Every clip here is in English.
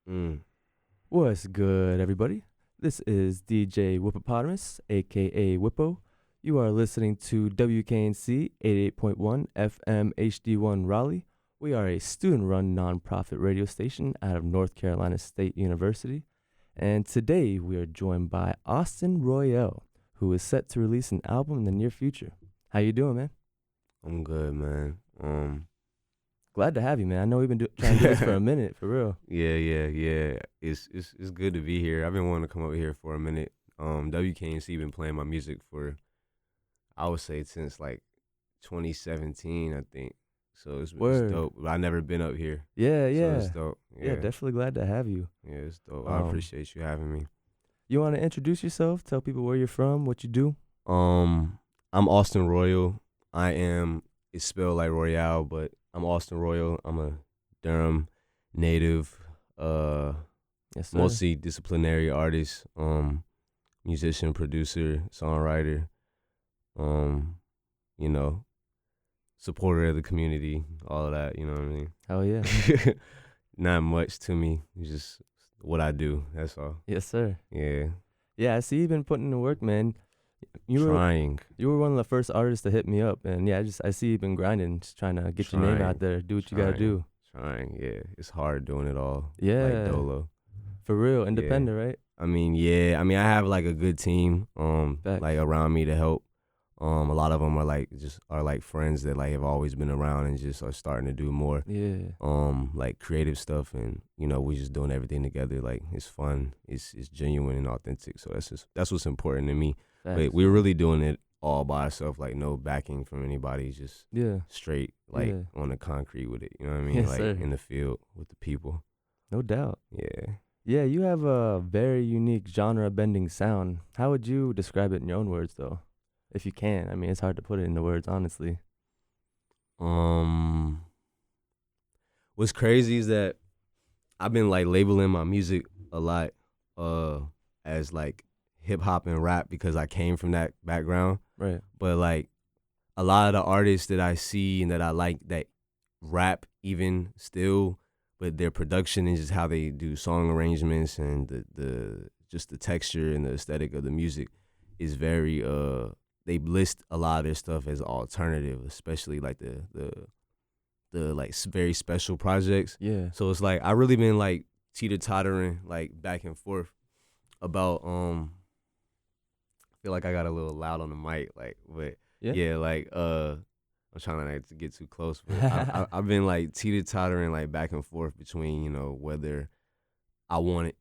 Mm. What's good, everybody? This is DJ Whippopatomus, aka Whippo. You are listening to WKNC 88.1 FM HD1 Raleigh. We are a student-run nonprofit radio station out of North Carolina State University. And today we are joined by Austin Royale, who is set to release an album in the near future. How you doing, man? I'm good, man. Glad to have you, man. I know we've been trying to do this for a minute, for real. Yeah. It's good to be here. I've been wanting to come over here for a minute. WKNC been playing my music for, I would say, since like 2017, I think. So it's dope. But I never been up here. Yeah. So it's dope. Yeah, definitely glad to have you. Yeah, it's dope. I appreciate you having me. You want to introduce yourself? Tell people where you're from, what you do? I'm Austin Royale. It's spelled like Royale, but I'm Austin Royale. I'm a Durham native, Yes, sir. multidisciplinary artist, musician, producer, songwriter, supporter of the community, all of that, you know what I mean? Hell yeah. Not much to me, it's just what I do, that's all. Yes, sir. Yeah. Yeah, I see you've been putting in the work, man. Trying. You were one of the first artists to hit me up, and yeah, I see you've been grinding, just trying to get your name out there, do what you gotta do. Trying, yeah. It's hard doing it all. Yeah. Like Dolo. For real, independent, right? I mean, yeah. I mean, I have like a good team, Facts. like around me to help. A lot of them are like friends that like have always been around and just are starting to do more. Yeah. Like creative stuff, and we just doing everything together. Like it's fun, it's genuine and authentic. So that's what's important to me. Facts. But we're really doing it all by ourselves, like no backing from anybody, just straight like on the concrete with it. You know what I mean? Yes, like sir. in the field with the people. No doubt. Yeah. Yeah, you have a very unique genre-bending sound. How would you describe it in your own words, though? If you can. I mean, it's hard to put it into words, honestly. What's crazy is that I've been like labeling my music a lot as like hip hop and rap because I came from that background. Right. But like a lot of the artists that I see and that I like that rap even still, but their production and just how they do song arrangements and the just the texture and the aesthetic of the music is very they list a lot of their stuff as alternative, especially like the like very special projects. Yeah. So it's like I really been like teeter-tottering like back and forth about I feel like I got a little loud on the mic, like, but yeah, like I'm trying not to get too close, but I've been like teeter-tottering like back and forth between whether I want it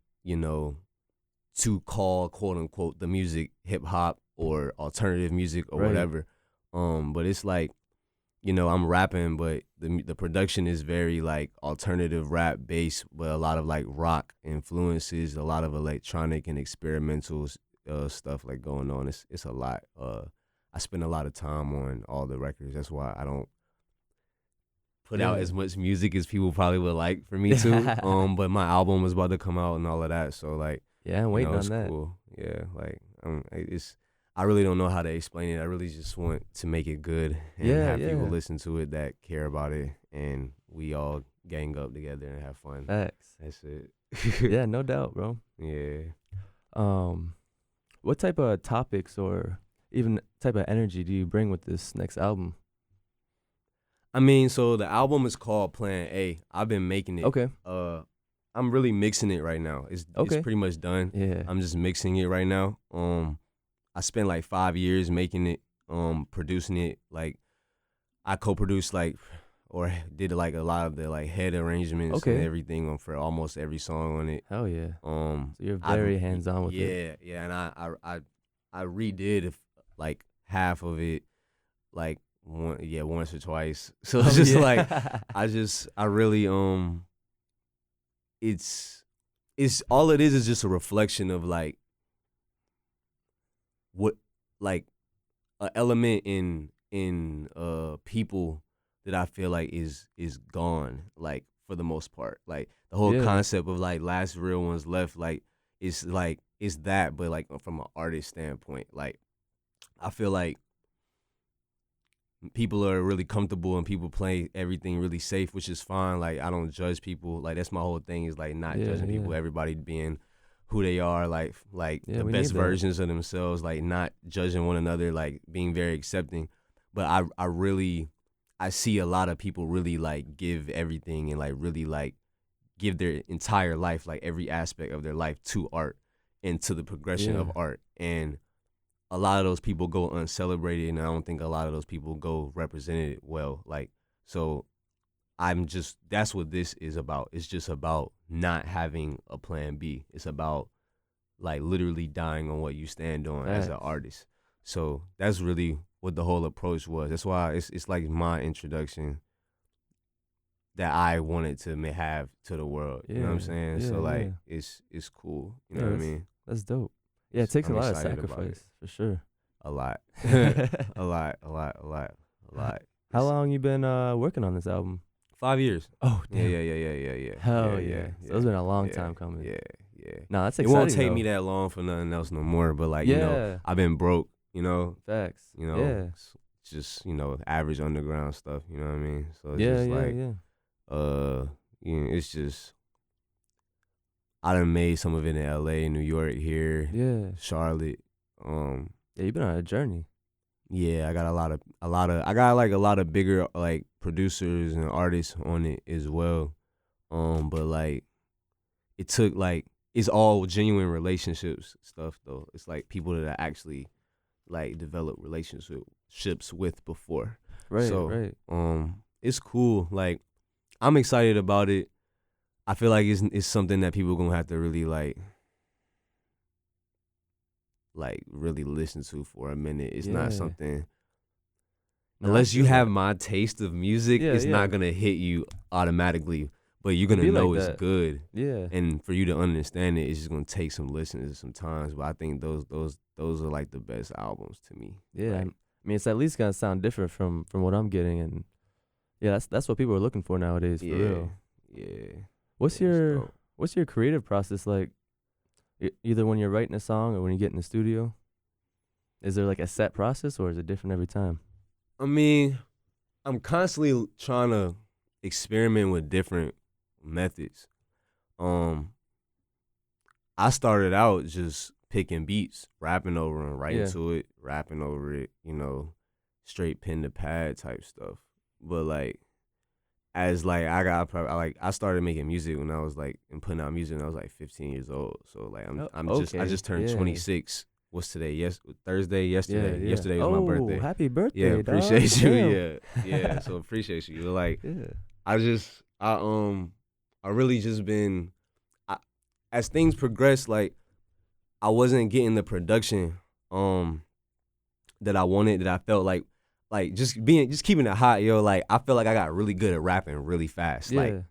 to call quote unquote the music hip hop or alternative music or whatever. But it's like, I'm rapping, but the production is very like alternative rap based, but a lot of like rock influences, a lot of electronic and experimental stuff like going on. It's a lot. I spend a lot of time on all the records. That's why I don't put out as much music as people probably would like for me to. But my album is about to come out and all of that. So like, yeah, I'm waiting on it's that. cool. Yeah, like I really don't know how to explain it. I really just want to make it good and have people listen to it that care about it, and we all gang up together and have fun. Facts. That's it. Yeah, no doubt, bro. Yeah. What type of topics or even type of energy do you bring with this next album? I mean, so the album is called Plan A. I've been making it. Okay. I'm really mixing it right now. It's pretty much done. Yeah. I'm just mixing it right now. I spent like 5 years making it, producing it. Like I co-produced or did like a lot of the like head arrangements and everything for almost every song on it. Hell yeah. So you're very hands-on with it. Yeah, and I redid like half of it, like once or twice. So it's just like I really it's all it is just a reflection of like what like an element in people that I feel like is gone, like for the most part. Like the whole concept of like last real ones left, like it's that, but like from an artist standpoint, like I feel like people are really comfortable and people play everything really safe, which is fine. Like, I don't judge people. Like, that's my whole thing, is like not judging people. Everybody being who they are, like the best versions of themselves, like not judging one another, like being very accepting. But I see a lot of people really like give everything and like really like give their entire life, like every aspect of their life, to art and to the progression of art. And a lot of those people go uncelebrated, and I don't think a lot of those people go represented well. Like, so that's what this is about. It's just about not having a plan B. It's about like literally dying on what you stand on as an artist. So that's really what the whole approach was. That's why it's like my introduction that I wanted to have to the world. You know what I'm saying? So like it's cool. You know what I mean? That's dope. Yeah, it takes a lot of sacrifice for sure. A lot. a lot. How long you been working on this album? 5 years. Oh, damn. Yeah. Hell yeah. So it's been a long time coming. Yeah. No, that's exciting. It won't take me that long for nothing else no more. But like, you know, I've been broke, you know. Facts. You know, just, you know, average underground stuff, you know what I mean? So it's just like, you know, it's just, I done made some of it in LA, New York, here, Charlotte. Yeah, you've been on a journey. Yeah, I got a lot of bigger like producers and artists on it as well. But like it took like, it's all genuine relationships stuff though. It's like people that I actually like developed relationships with before. Right. So it's cool. Like, I'm excited about it. I feel like it's something that people gonna have to really like really listen to for a minute. It's not something, unless you have my taste of music, it's not gonna hit you automatically. But you're gonna know like it's good. Yeah. And for you to understand it, it's just gonna take some listening sometimes. But I think those are like the best albums to me. Yeah. Like, I mean, it's at least gonna sound different from what I'm getting, and that's what people are looking for nowadays, for real. Yeah. What's your creative process like? Either when you're writing a song or when you get in the studio? Is there like a set process, or is it different every time? I mean, I'm constantly trying to experiment with different methods. I started out just picking beats, rapping over them, writing to it, rapping over it, you know, straight pen to pad type stuff. But like, as like I started making music when I was like, and putting out music when I was like 15 years old. So like I just turned 26. What's today? Thursday. Yesterday. Yesterday was my birthday. Happy birthday! Yeah, appreciate you. Yeah. So appreciate you. Like, I really just been, as things progressed, like I wasn't getting the production that I wanted, that I felt like just keeping it hot, yo. Like, I feel like I got really good at rapping really fast, like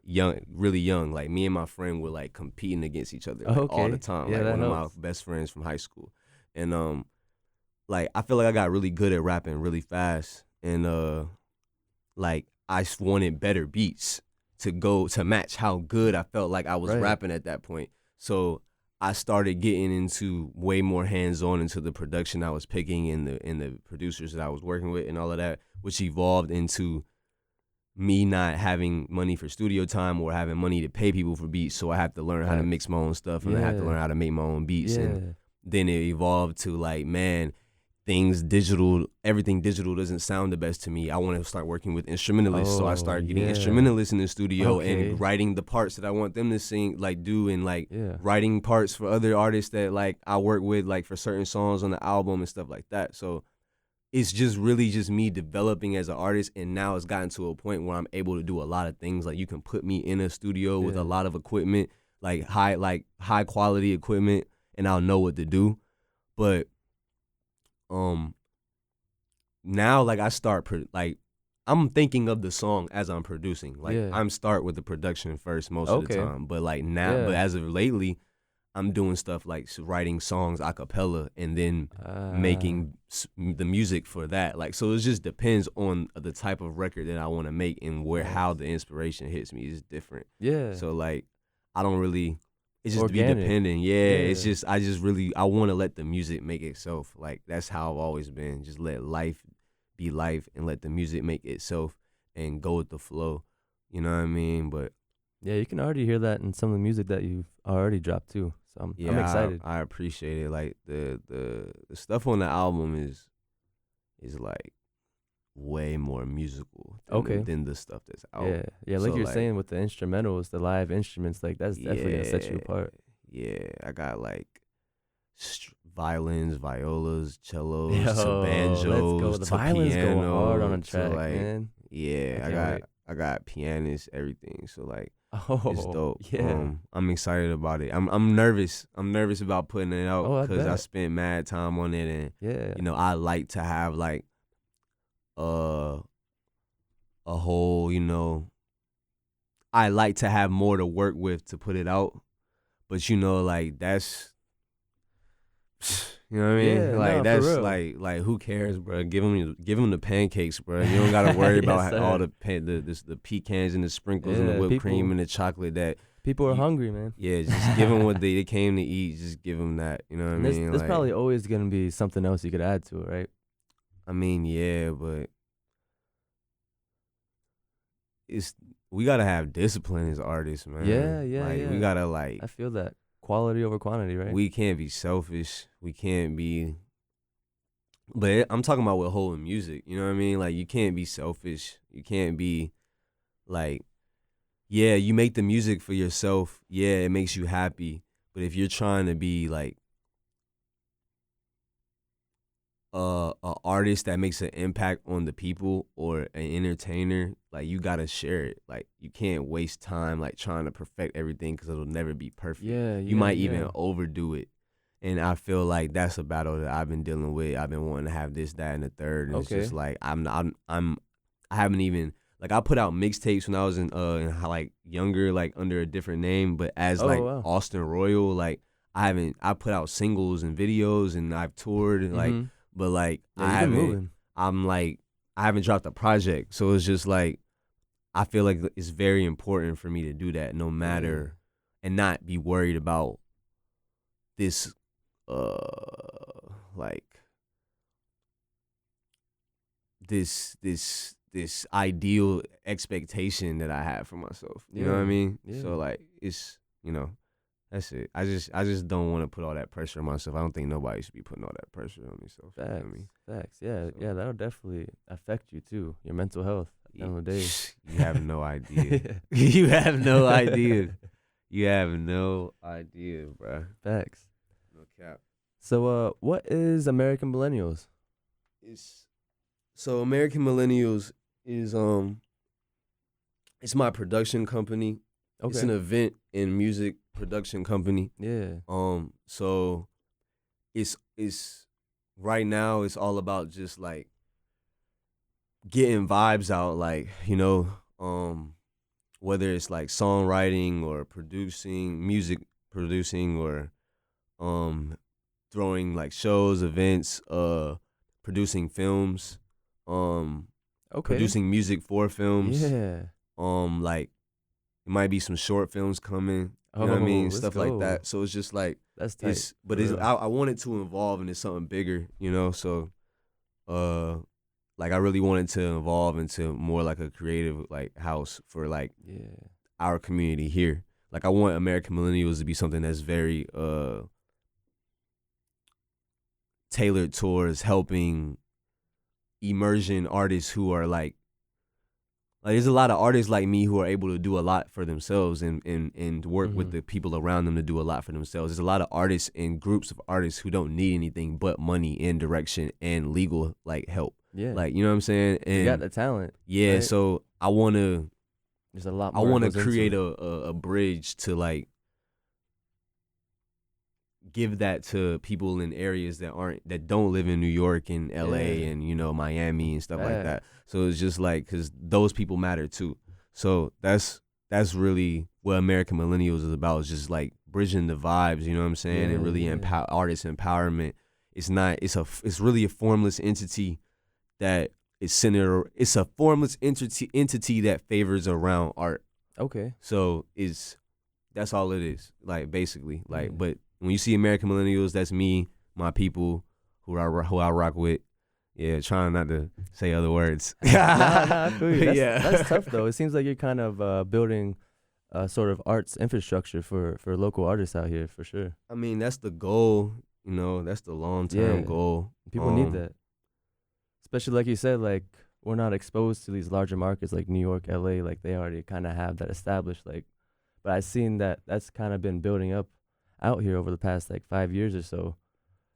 really young. Like, me and my friend were like competing against each other all the time. Like, one of my best friends from high school, and like I feel like I got really good at rapping really fast, and like I wanted better beats to match how good I felt like I was rapping at that point. So I started getting into way more hands-on into the production I was picking and the producers that I was working with and all of that, which evolved into me not having money for studio time or having money to pay people for beats. So I have to learn how to mix my own stuff, and I have to learn how to make my own beats. And then it evolved to like, man, everything digital doesn't sound the best to me. I want to start working with instrumentalists. So I started getting instrumentalists in the studio and writing the parts that I want them to sing, like do, and like writing parts for other artists that like I work with, like for certain songs on the album and stuff like that. So it's just really just me developing as an artist, and now it's gotten to a point where I'm able to do a lot of things. Like, you can put me in a studio with a lot of equipment, like high quality equipment, and I'll know what to do. But now like I start I'm thinking of the song as I'm producing. Like, I'm start with the production first most of the time. But like now, but as of lately, I'm doing stuff like writing songs a cappella and then making the music for that. Like, so it just depends on the type of record that I want to make and how the inspiration hits me is different. Yeah. So like, I don't really. It's just organic. Be dependent. It's just I want to let the music make itself. Like, that's how I've always been. Just let life be life and let the music make itself and go with the flow. You know what I mean? But yeah, you can already hear that in some of the music that you've already dropped too. So I'm excited. I appreciate it. Like the stuff on the album is like way more musical than the stuff that's out. Yeah, like you're saying with the instrumentals, the live instruments, like that's definitely gonna set you apart. Yeah, I got like violins, violas, cellos, banjos, let's go. The violins go hard on a track, so like, man. Yeah, I got pianists, everything. So like, it's dope. Yeah. I'm excited about it. I'm nervous. I'm nervous about putting it out because I spent mad time on it, and you know, I like to have like a whole, you know, I like to have more to work with to put it out. But you know, like that's, you know what I mean? Yeah, like no, that's for real. like who cares, bro? Give them the pancakes, bro. You don't gotta worry about all the pecans and the sprinkles and the whipped cream and the chocolate that people are hungry, man. Yeah, just give them what they came to eat. Just give them that. You know what I mean? There's probably always gonna be something else you could add to it, right? I mean, yeah, but we gotta have discipline as artists, man. Yeah. We gotta like. I feel that quality over quantity, right? We can't be selfish. We can't be. But I'm talking about with whole music. You know what I mean? Like you can't be selfish. You can't be like, yeah, you make the music for yourself. Yeah, it makes you happy. But if you're trying to be like a artist that makes an impact on the people or an entertainer, like you gotta share it. Like you can't waste time like trying to perfect everything because it'll never be perfect. You might even overdo it, and I feel like that's a battle that I've been dealing with. I've been wanting to have this, that, and the third, and it's just like I haven't even like I put out mixtapes when I was in like younger, like under a different name, but as Austin Royale, like I put out singles and videos and I've toured like. But like I haven't dropped a project, so it's just like I feel like it's very important for me to do that, no matter, and not be worried about this, like this ideal expectation that I have for myself. You know what I mean? Yeah. So like it's, you know. That's it. I just don't want to put all that pressure on myself. I don't think nobody should be putting all that pressure on me. So facts, you know what I mean? Facts. Yeah, that'll definitely affect you too. Your mental health. At the end of the day. You have no idea. You have no idea. You have no idea, bro. Facts. No cap. So, what is American Millennials? American Millennials is it's my production company. Okay. It's an event and music production company. Yeah. So it's right now it's all about just like getting vibes out, like, you know, whether it's like songwriting or music producing or throwing like shows, events, producing films, producing music for films. Yeah. Like it might be some short films coming. You know what I mean? Stuff like that. So it's just like that's tight. I want it to evolve into something bigger, you know? So like I really wanted to evolve into more like a creative like house for like our community here. Like I want American Millennials to be something that's very tailored towards helping immersion artists who are like there's a lot of artists like me who are able to do a lot for themselves and work with the people around them to do a lot for themselves. There's a lot of artists and groups of artists who don't need anything but money and direction and legal like help. Yeah. Like, you know what I'm saying? And you got the talent. Yeah, right? So I want to there's a lot more. I want to create a bridge to like give that to people in areas that don't live in New York and LA and, you know, Miami and stuff like that. So it's just like, cause those people matter too. So that's really what American Millennials is about. Is just like bridging the vibes, you know what I'm saying? And really artist empowerment. It's really a formless entity that is centered. It's a formless entity that favors around art. Okay. So that's all it is. Like basically, but when you see American Millennials, that's me, my people who I rock with. Yeah, trying not to say other words. Nah, I feel you. That's tough though. It seems like you're kind of building a sort of arts infrastructure for local artists out here for sure. I mean, that's the goal. You know, that's the long-term goal. People need that, especially like you said. Like we're not exposed to these larger markets like New York, LA. Like they already kind of have that established. Like, but I've seen that that's kind of been building up out here over the past like 5 years or so.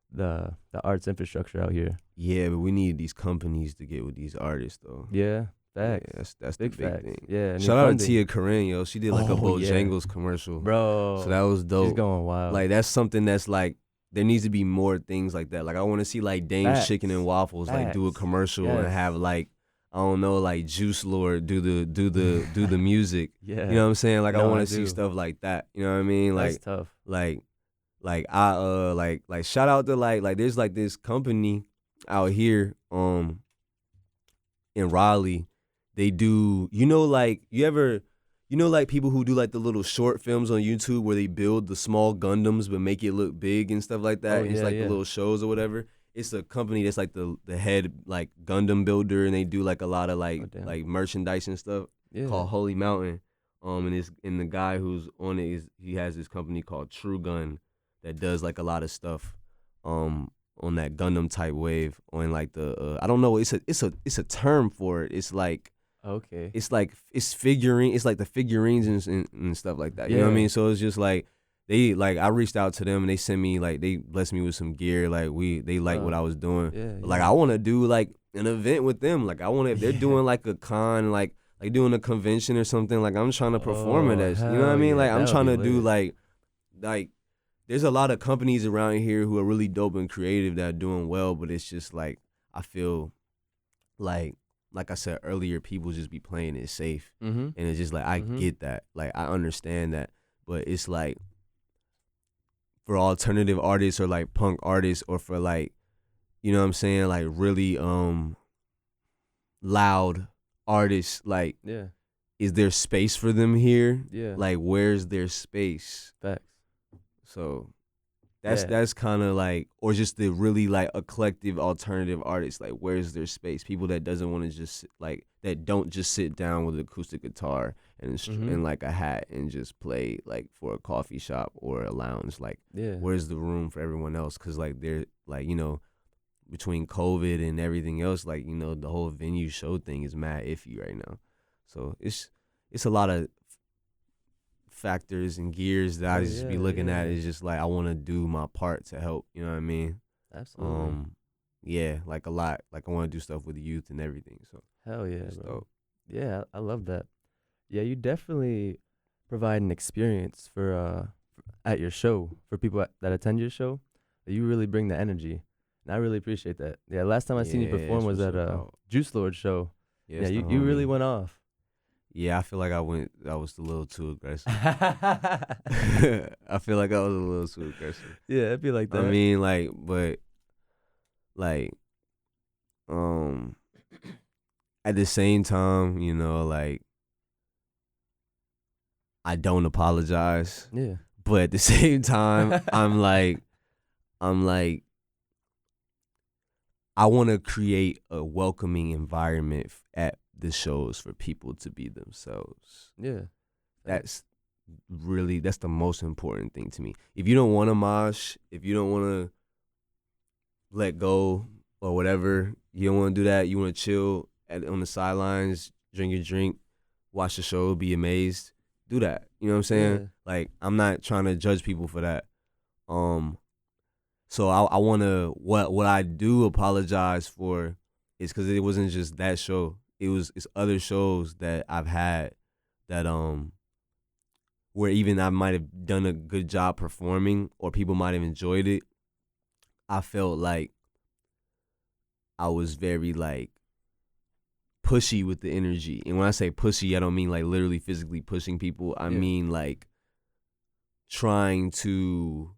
The arts infrastructure out here. Yeah, but we need these companies to get with these artists though. Yeah, facts. Yeah, that's big the big facts. thing. Yeah. Shout out to Tia Corinne, yo. She did like a Bojangles commercial, bro. So that was dope. She's going wild. Like that's something that's like there needs to be more things like that. Like I want to see like Dame's Chicken and Waffles like do a commercial and have like I don't know like Juice Lord do the music. Yeah. You know what I'm saying? Like I want to see stuff like that. You know what I mean? Like that's tough. Like I like shout out to like there's like this company out here in Raleigh. They do like like people who do like the little short films on YouTube where they build the small Gundams but make it look big and stuff like that. It's like the little shows or whatever. It's a company that's like the head like Gundam builder and they do like a lot of like merchandise and stuff called Holy Mountain. And the guy who's on it he has this company called True Gun that does like a lot of stuff on that Gundam type wave on like the I don't know, it's a term for it. It's like it's like it's like the figurines and stuff like that. You know what I mean? So it's just like they like I reached out to them and they sent me like they blessed me with some gear. Like they like what I was doing. Like I want to do like an event with them. Like I want if they're doing like a con like doing a convention or something. Like I'm trying to perform at that. You know what I mean? Like I'm trying to do like there's a lot of companies around here who are really dope and creative that are doing well, but it's just like I feel like I said earlier, people just be playing it safe, and it's just like I get that, like I understand that, but it's like for alternative artists or like punk artists or for like, you know what I'm saying, like really loud artists, like is there space for them here? Yeah, like where's their space? Facts. So that's kind of like, or just the really like eclectic alternative artists, like where's their space? People that doesn't want to just like that don't just sit down with an acoustic guitar and like a hat and just play like for a coffee shop or a lounge. Like where's the room for everyone else? Because like they're like, you know, between COVID and everything else, like, you know, the whole venue show thing is mad iffy right now. So it's a lot of factors and gears that I just be looking at. It's just like I want to do my part to help, you know what I mean? Absolutely. Like a lot. Like I want to do stuff with the youth and everything. So hell yeah, bro. Dope. Yeah, I love that. Yeah, you definitely provide an experience for at your show for people that attend your show. You really bring the energy, and I really appreciate that. Yeah, last time I seen you perform was at Juice Lord show. Yeah, you really went off. Yeah, I feel like I was a little too aggressive. I feel like I was a little too aggressive. Yeah, it'd be like that. I mean, like, but, like, at the same time, you know, like, I don't apologize. Yeah. But at the same time, I'm like, I want to create a welcoming environment at the shows for people to be themselves. Yeah. That's the most important thing to me. If you don't want to mosh, if you don't want to let go or whatever, you don't want to do that, you want to chill on the sidelines, drink your drink, watch the show, be amazed, do that. You know what I'm saying? Yeah. Like, I'm not trying to judge people for that. So I want to, what I do apologize for is because it wasn't just that show. It's other shows that I've had that where even I might have done a good job performing or people might have enjoyed it. I felt like I was very like pushy with the energy. And when I say pushy, I don't mean like literally physically pushing people. I mean like trying to.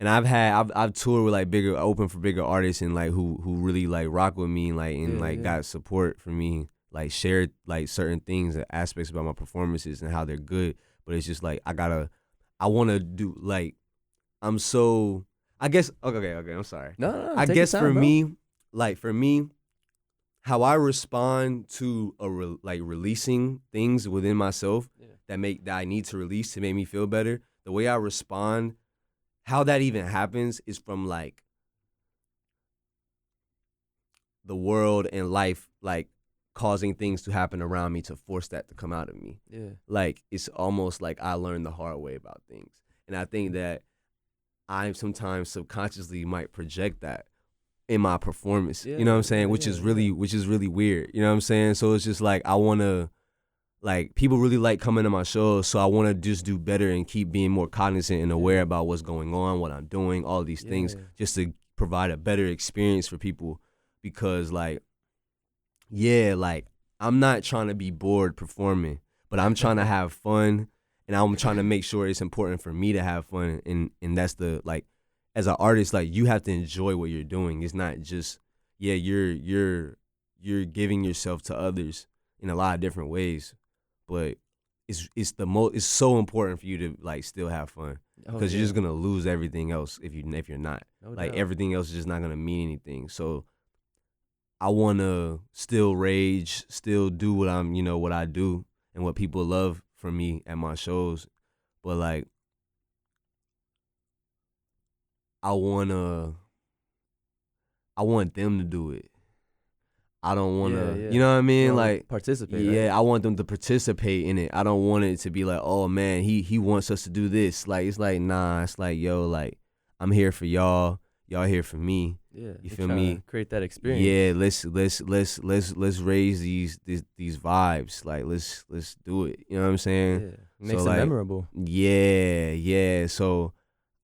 And I've toured with like open for bigger artists and like who really like rock with me and got support from me, like shared like certain things and aspects about my performances and how they're good. But it's just like I want to do like I guess okay. I'm sorry. No. I guess for me, like for me, how I respond to releasing things within myself that I need to release to make me feel better. The way I respond, how that even happens is from like the world and life, like causing things to happen around me to force that to come out of me. Yeah. Like it's almost like I learned the hard way about things. And I think that I sometimes subconsciously might project that in my performance. You know what I'm saying? Which is really weird. You know what I'm saying? So it's just like I wanna, like, people really like coming to my shows, so I wanna just do better and keep being more cognizant and aware about what's going on, what I'm doing, all these things, just to provide a better experience for people. Because like, like I'm not trying to be bored performing, but I'm trying to have fun, and I'm trying to make sure it's important for me to have fun, and that's the, like, as an artist, like, you have to enjoy what you're doing. It's not just, you're giving yourself to others in a lot of different ways, but it's so important for you to like still have fun, because you're just gonna lose everything else if you're not. No doubt. Everything else is just not gonna mean anything. So I wanna still rage, still do what what I do and what people love from me at my shows, but like I want them to do it. I don't want to, you know what I mean? Like participate. Yeah, right? I want them to participate in it. I don't want it to be like, oh man, he wants us to do this. Like, it's like, nah, it's like, yo, like, I'm here for y'all. Y'all here for me. Yeah, you feel me? Create that experience. Yeah, let's raise these vibes. Like, let's do it. You know what I'm saying? Yeah, makes it memorable. Yeah. So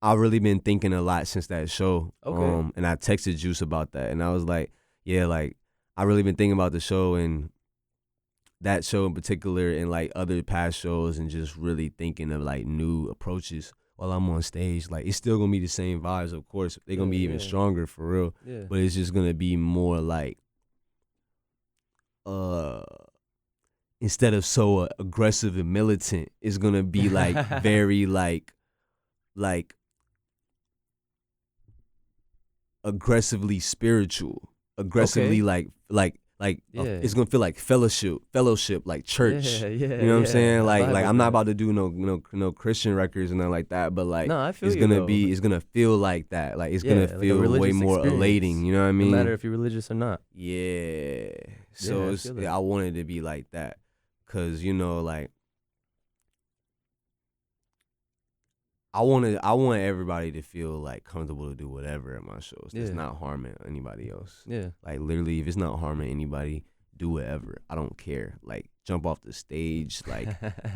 I've really been thinking a lot since that show. Okay. And I texted Juice about that, and I was like, like, I really been thinking about the show and that show in particular, and like other past shows, and just really thinking of like new approaches while I'm on stage. Like, it's still gonna be the same vibes, of course. They're gonna be even stronger for real. Yeah. But it's just gonna be more like, instead of so aggressive and militant, it's gonna be like very like aggressively spiritual, aggressively it's gonna feel like fellowship, like church. You know what I'm saying? Like I'm not about to do no Christian records and nothing like that, but like, no, I feel it's gonna feel like that. Like, it's gonna feel way more elating. You know what I mean? No matter if you're religious or not. Yeah. So I wanted to be like that, cause like, I want everybody to feel like comfortable to do whatever at my shows. It's not harming anybody else. Yeah. Like, literally, if it's not harming anybody, do whatever. I don't care. Like, jump off the stage, like,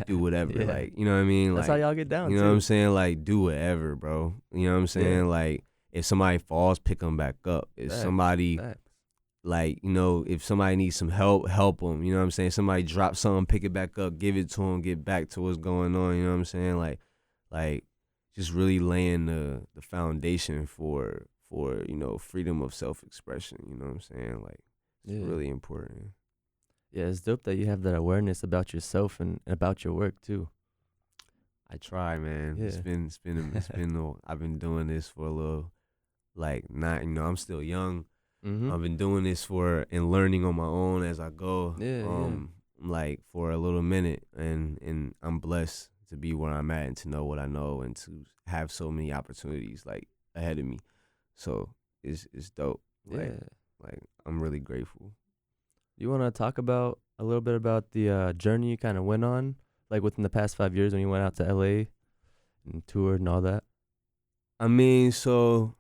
do whatever. Like, you know what I mean? That's like, how y'all get down. You know what I'm saying? Like, do whatever, bro. You know what I'm saying? Like, if somebody falls, pick them back up. If somebody, like, if somebody needs some help them. You know what I'm saying? Somebody drop something, pick it back up, give it to them, get back to what's going on. You know what I'm saying? Like. Just really laying the foundation for freedom of self-expression. You know what I'm saying? Like, it's really important. Yeah, it's dope that you have that awareness about yourself and about your work too. I try, man. Yeah. It's been I've been doing this for a little, like, not, I'm still young. Mm-hmm. I've been doing this and learning on my own as I go. Like, for a little minute, and I'm blessed to be where I'm at and to know what I know and to have so many opportunities like ahead of me. So it's dope. Like I'm really grateful. You want to talk about a little bit about the journey you kind of went on, like within the past 5 years when you went out to LA and toured and all that? I mean, so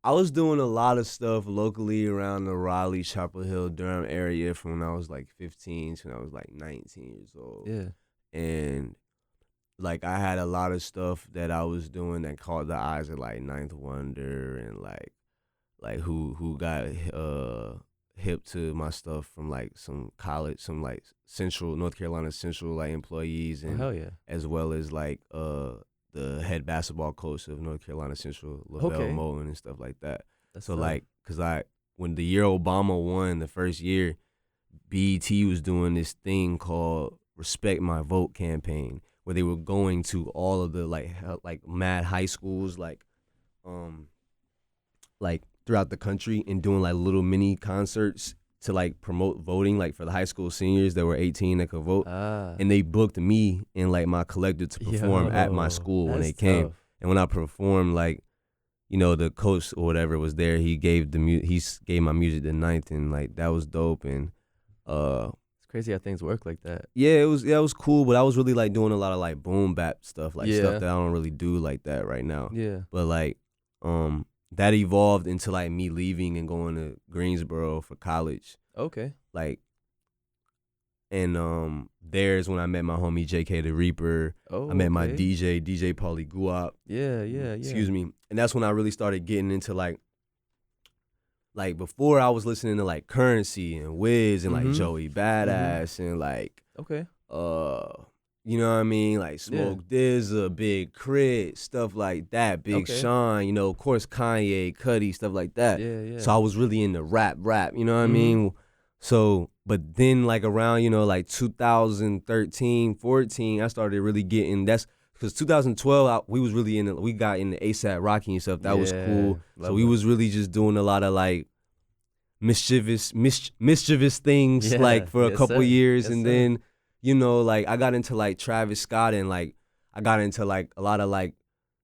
I was doing a lot of stuff locally around the Raleigh, Chapel Hill, Durham area from when I was like 15 to when I was like 19 years old. Yeah. And like, I had a lot of stuff that I was doing that caught the eyes of like Ninth Wonder and like who got hip to my stuff from like some college, some like North Carolina Central like employees, and hell yeah, as well as like the head basketball coach of North Carolina Central, LaVelle Mullen, and stuff like that. So like, cause when the year Obama won the first year, BET was doing this thing called Respect My Vote campaign, where they were going to all of the like mad high schools, like like throughout the country and doing like little mini concerts to like promote voting, like for the high school seniors that were 18 that could vote. And they booked me and like my collective to perform at my school when they came. Tough. And when I performed, like, you know, the coach or whatever was there. He gave gave my music the 9th, and like that was dope. And it's crazy how things work like that. yeah, it was cool. But I was really like doing a lot of like boom bap stuff, like stuff that I don't really do like that right now. Yeah. But like that evolved into like me leaving and going to Greensboro for college. Okay. Like, and there's when I met my homie JK the Reaper. Oh, I met my DJ Paulie Guap. Yeah. Excuse me. And that's when I really started getting into like before I was listening to like Currency and Wiz and like Joey Badass and like you know what I mean, like Smoke Dizza, Big Crit, stuff like that, Big Sean, you know, of course Kanye, Cudi, stuff like that. Yeah. So I was really into rap, you know what I mean? So, but then like around, you know, like 2013, 14, I started really getting, that's because 2012, we got into ASAP Rocky and stuff. That was cool. So we was really just doing a lot of like mischievous things like for a couple years. And then, you know, like I got into like Travis Scott and like I got into like a lot of like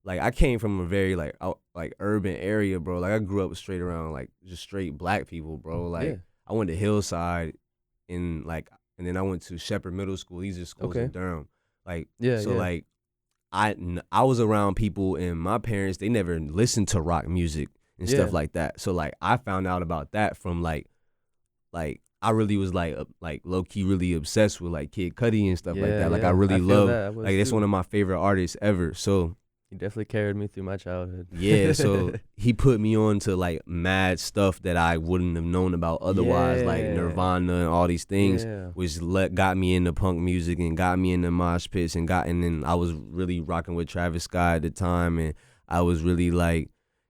I came from a very like urban area, bro. Like I grew up straight around like just straight black people, bro. Like I went to Hillside and then I went to Shepherd Middle School. These are schools in Durham. Like like I was around people and my parents, they never listened to rock music and stuff like that. So like I found out about that from like I really was like low key really obsessed with like Kid Cudi and stuff like that. Like I really love like that's one of my favorite artists ever. So he definitely carried me through my childhood. Yeah, so he put me on to like mad stuff that I wouldn't have known about otherwise, like Nirvana and all these things, which got me into punk music and got me into mosh pits and then I was really rocking with Travis Scott at the time, and I was really like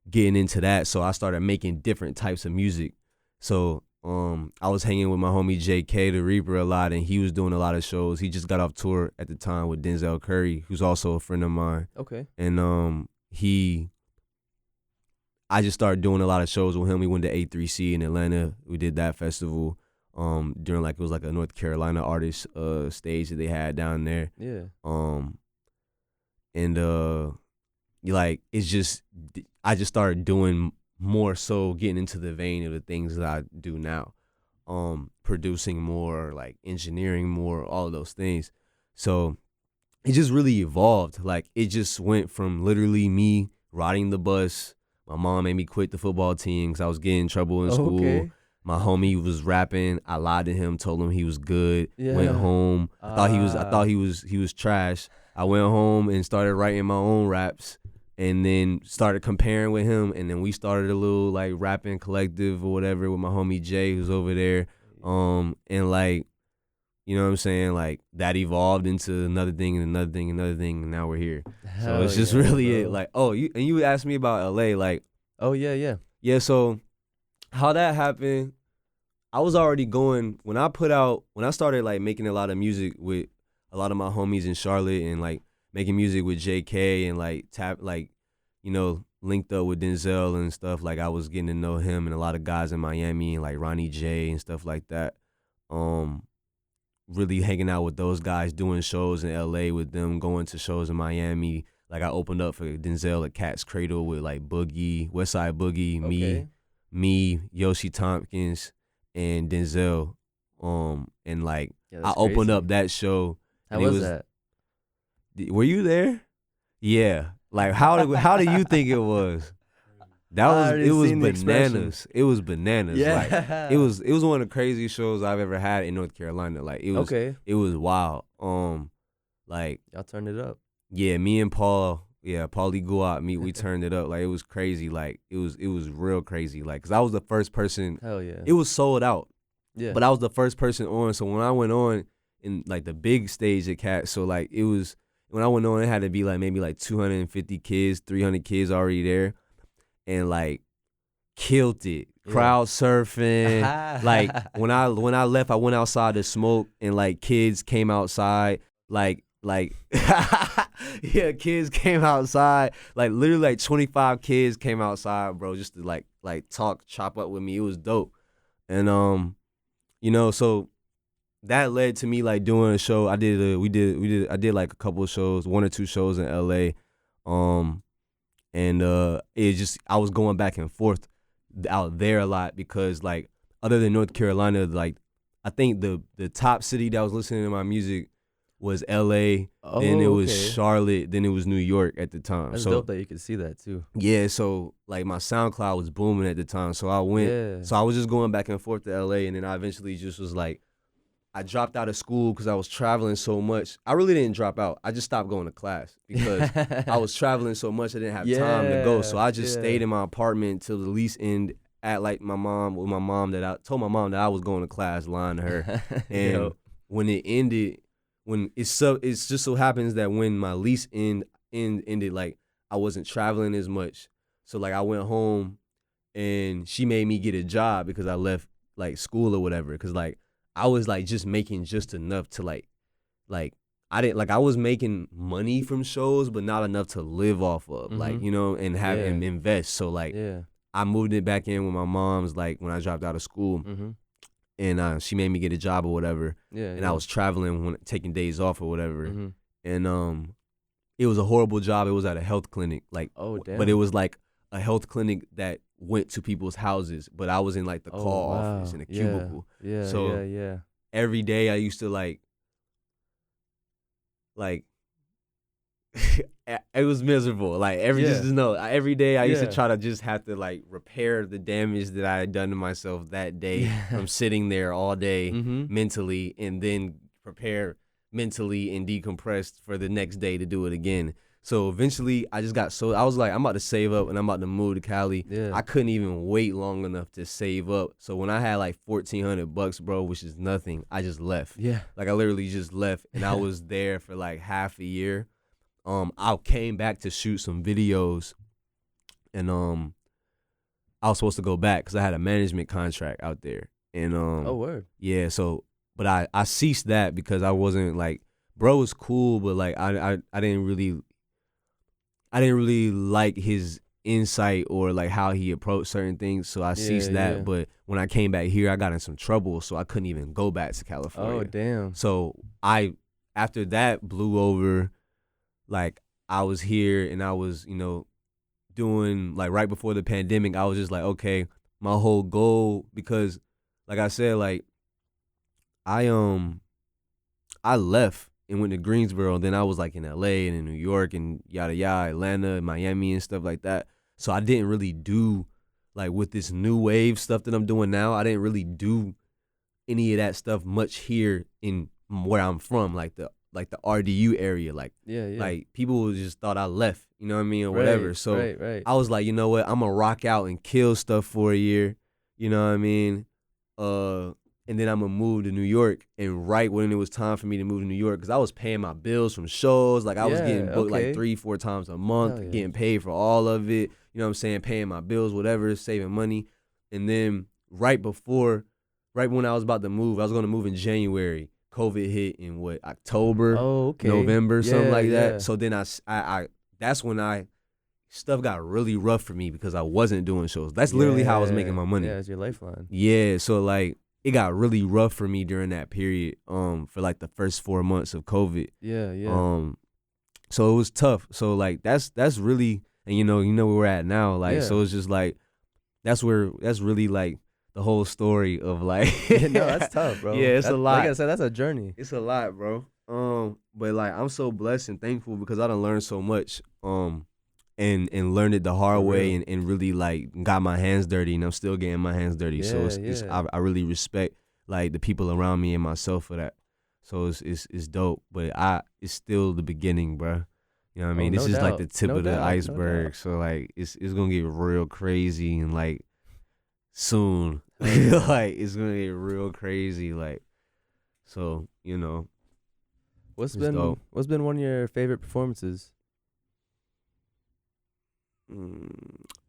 getting into that. So I started making different types of music. So I was hanging with my homie JK the Reaper a lot, and he was doing a lot of shows. He just got off tour at the time with Denzel Curry, who's also a friend of mine. Okay. And I just started doing a lot of shows with him. We went to A3C in Atlanta. We did that festival during like it was like a North Carolina artist stage that they had down there. Yeah. And like it's just I just started doing more so getting into the vein of the things that I do now, producing more, like engineering more, all of those things. So it just really evolved. Like it just went from literally me riding the bus. My mom made me quit the football team because I was getting in trouble in school. Okay. My homie was rapping. I lied to him, told him he was good. Yeah. Went home. I thought he was trash. I went home and started writing my own raps. And then started comparing with him, and then we started a little like rapping collective or whatever with my homie Jay, who's over there. And like, you know what I'm saying? Like that evolved into another thing and another thing and another thing, and now we're here. So it's just really it. Like, you asked me about LA, like, yeah. So how that happened? I was already going when I started like making a lot of music with a lot of my homies in Charlotte and like making music with JK and like you know, linked up with Denzel and stuff. Like I was getting to know him and a lot of guys in Miami and like Ronnie J and stuff like that. Really hanging out with those guys, doing shows in LA with them, going to shows in Miami. Like I opened up for Denzel at Cat's Cradle with like Boogie, Westside Boogie, me, Yoshi Tompkins, and Denzel. And like I opened up that show. How was that? Were you there? Yeah. Like how do you think it was? It was bananas. It was bananas. Yeah. Like it was one of the craziest shows I've ever had in North Carolina. Like it was wild. Like y'all turned it up. Yeah, me and Paulie Guap, we turned it up. Like it was crazy. Like it was real crazy. Like cuz I was the first person. Hell yeah. It was sold out. Yeah. But I was the first person on, so when I went on in like the big stage at Cat, so like it was when I went on, it had to be like maybe like 250 kids, 300 kids already there, and like killed it. Yeah. Crowd surfing. Like when I left, I went outside to smoke, and like kids came outside. Like like yeah, kids came outside, like literally like 25 kids came outside, bro, just to like talk, chop up with me. It was dope. And so that led to me like doing a show. I did like a couple of shows, 1 or 2 shows in LA. It just, I was going back and forth out there a lot because like other than North Carolina, like I think the top city that was listening to my music was LA, then it was Charlotte, then it was New York at the time. That's dope that you could see that too. Yeah, so like my SoundCloud was booming at the time. So I went, so I was just going back and forth to LA, and then I eventually just was like, I dropped out of school because I was traveling so much. I really didn't drop out. I just stopped going to class because I was traveling so much I didn't have time to go. So I just stayed in my apartment till the lease end at like my mom that I told my mom that I was going to class, lying to her. And when it ended, it's just so happens that when my lease ended, like I wasn't traveling as much. So like I went home and she made me get a job because I left like school or whatever. Cause like I was like just making just enough to like I didn't like I was making money from shows, but not enough to live off of, like, and have and invest. So like I moved it back in with my mom's like when I dropped out of school. And she made me get a job or whatever. And I was traveling, taking days off or whatever. And it was a horrible job. It was at a health clinic, like, but it was like a health clinic that went to people's houses. But I was in like the call office in a cubicle. So every day I used to like it was miserable. Like every day I used to try to just have to like repair the damage that I had done to myself that day from sitting there all day mentally, and then prepare mentally and decompress for the next day to do it again. So eventually I was like, I'm about to save up and I'm about to move to Cali. I couldn't even wait long enough to save up. So when I had like $1,400, bro, which is nothing, I just left. Like I literally just left, and I was there for like half a year. I came back to shoot some videos, and I was supposed to go back because I had a management contract out there. And word. Yeah, so but I ceased that because I wasn't like, bro was cool, but like I didn't really like his insight or like how he approached certain things, so I ceased that. But when I came back here, I got in some trouble, so I couldn't even go back to California. Oh damn. So after that blew over, like I was here and I was, doing like right before the pandemic, I was just like, okay, my whole goal, because like I said, like I left and went to Greensboro, and then I was like in LA and in New York and yada yada, Atlanta, Miami and stuff like that. So I didn't really do like with this new wave stuff that I'm doing now, I didn't really do any of that stuff much here in where I'm from, like the RDU area, like people just thought I left, you know what I mean, or whatever. So I was like, you know what, I'm gonna rock out and kill stuff for a year, you know what I mean, and then I'm gonna move to New York. And right when it was time for me to move to New York, because I was paying my bills from shows, like I was getting booked like 3-4 times a month, getting paid for all of it, you know what I'm saying, paying my bills, whatever, saving money. And then right when I was about to move, I was gonna move in January. COVID hit in October, November, something like that. So then I that's when stuff got really rough for me because I wasn't doing shows. That's literally how I was making my money. Yeah, it's your lifeline. Yeah, so like it got really rough for me during that period, for like the first 4 months of COVID. So it was tough. So like that's really, and you know where we're at now. Like so it's just like that's really like the whole story of like no, that's tough, bro. Yeah, it's a lot. Like I said, that's a journey. It's a lot, bro. But like I'm so blessed and thankful because I done learned so much, and learned it the hard way, and really like got my hands dirty, and I'm still getting my hands dirty. So it's I really respect like the people around me and myself for that. So it's dope, but it's still the beginning, bro. You know what I mean? This is like the tip of the iceberg. So like it's gonna get real crazy and like soon. Like it's gonna get real crazy, like, so what's been one of your favorite performances?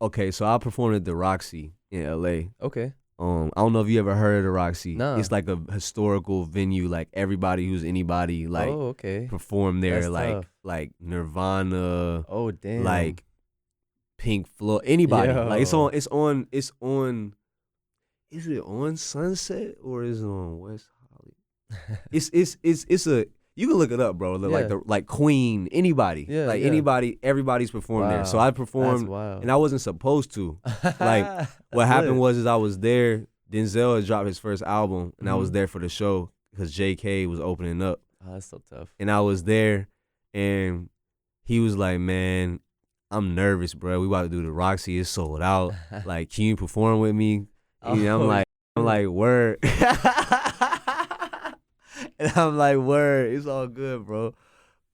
Okay, so I performed at the Roxy in LA. Okay. I don't know if you ever heard of the Roxy. Nah. It's like a historical venue. Like everybody who's anybody like perform there. That's tough. Like Nirvana. Oh damn. Like Pink Floyd. Anybody. Yo. Like it's on. Is it on Sunset or is it on West Hollywood? it's a. You can look it up, bro. Like Queen, anybody, anybody, everybody's performed there. So I performed, and I wasn't supposed to. Like what happened was I was there. Denzel had dropped his first album, and I was there for the show because J.K. was opening up. Oh, that's so tough. And I was there, and he was like, "Man, I'm nervous, bro. We about to do the Roxy. It's sold out. Like, can you perform with me?" And I'm like, word. And I'm like, word, it's all good, bro.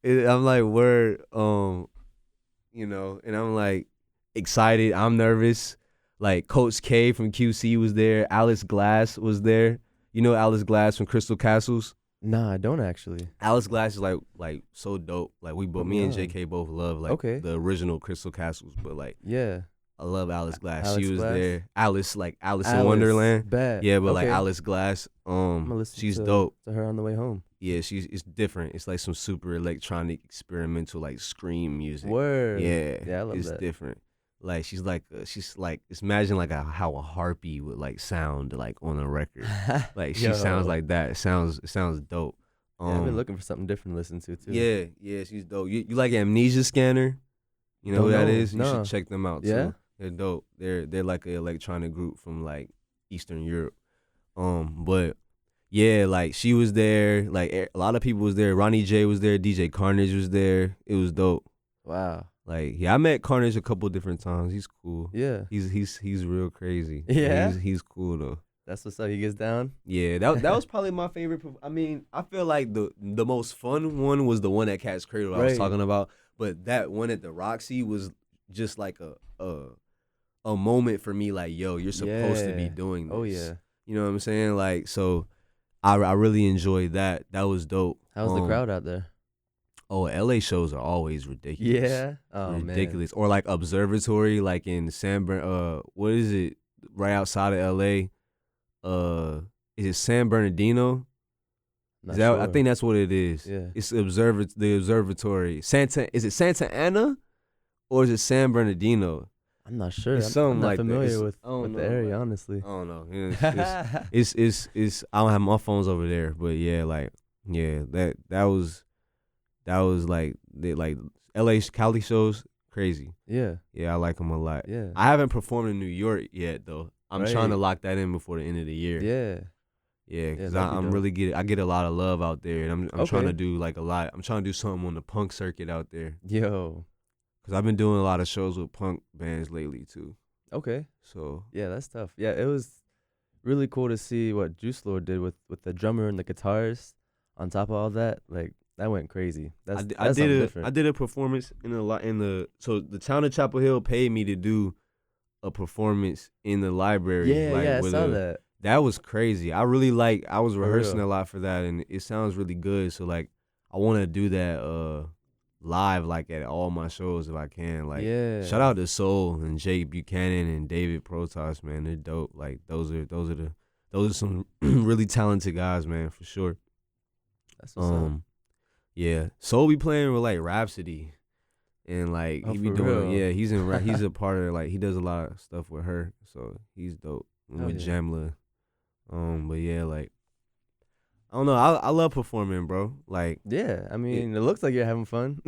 I'm like, word, you know, and I'm like excited. I'm nervous. Like Coach K from QC was there. Alice Glass was there. You know Alice Glass from Crystal Castles? Nah, I don't actually. Alice Glass is like so dope. Like me and JK both love like the original Crystal Castles, but like I love Alice Glass. She was there. Alice in Wonderland. Bad. Yeah, but like Alice Glass, she's dope. To her on the way home. Yeah, it's different. It's like some super electronic, experimental, like scream music. Word. Yeah, I love it's that. different. Like she's like imagine like how a harpy would like sound like on a record. Like she sounds like that. It sounds dope. I've been looking for something different to listen to too. Yeah, she's dope. You like Amnesia Scanner? You know who that is? You should check them out too. They're dope. They're like an electronic group from like Eastern Europe. But yeah, like she was there. Like a lot of people was there. Ronnie J was there. DJ Carnage was there. It was dope. Wow. Like I met Carnage a couple different times. He's cool. Yeah. He's real crazy. Yeah. He's cool though. That's what's up. He gets down. Yeah, that was probably my favorite. I mean, I feel like the most fun one was the one at Cat's Cradle I was talking about. But that one at the Roxy was just like a moment for me. Like, yo, you're supposed to be doing this. Oh yeah. You know what I'm saying? Like, so I really enjoyed that. That was dope. How's the crowd out there? Oh, LA shows are always ridiculous. Yeah. Oh ridiculous. man. Or like Observatory, like in San what is it? Right outside of LA. Is it San Bernardino? Sure. I think that's what it is. Yeah. It's the observatory. Is it Santa Ana or is it San Bernardino? I'm not sure. I'm not familiar with the area, honestly. I don't know. It's I don't have my phones over there, but yeah, like that was like LA Cali shows crazy. Yeah. Yeah, I like them a lot. Yeah. I haven't performed in New York yet though. I'm trying to lock that in before the end of the year. Yeah. Yeah, because I get a lot of love out there, and I'm trying to do like a lot. I'm trying to do something on the punk circuit out there. Yo. Because I've been doing a lot of shows with punk bands lately too. Okay. So. Yeah, that's tough. Yeah, it was really cool to see what Juice Lord did with the drummer and the guitars on top of all that. Like that went crazy. That's different. I did a performance so the town of Chapel Hill paid me to do a performance in the library. Yeah, I saw that. That was crazy. I was rehearsing a lot for that, and it sounds really good. So like, I want to do that live, like at all my shows if I can. Like, shout out to Soul and Jake Buchanan and David Protas, man. They're dope. Like those are some really talented guys, man, for sure. That's what's up. Yeah, Soul be playing with like Rhapsody, and like he be doing. Real? Yeah, he's a part of like he does a lot of stuff with her, so he's dope. And with Jamla. But yeah, like I don't know. I love performing, bro. Like yeah, I mean, it looks like you're having fun.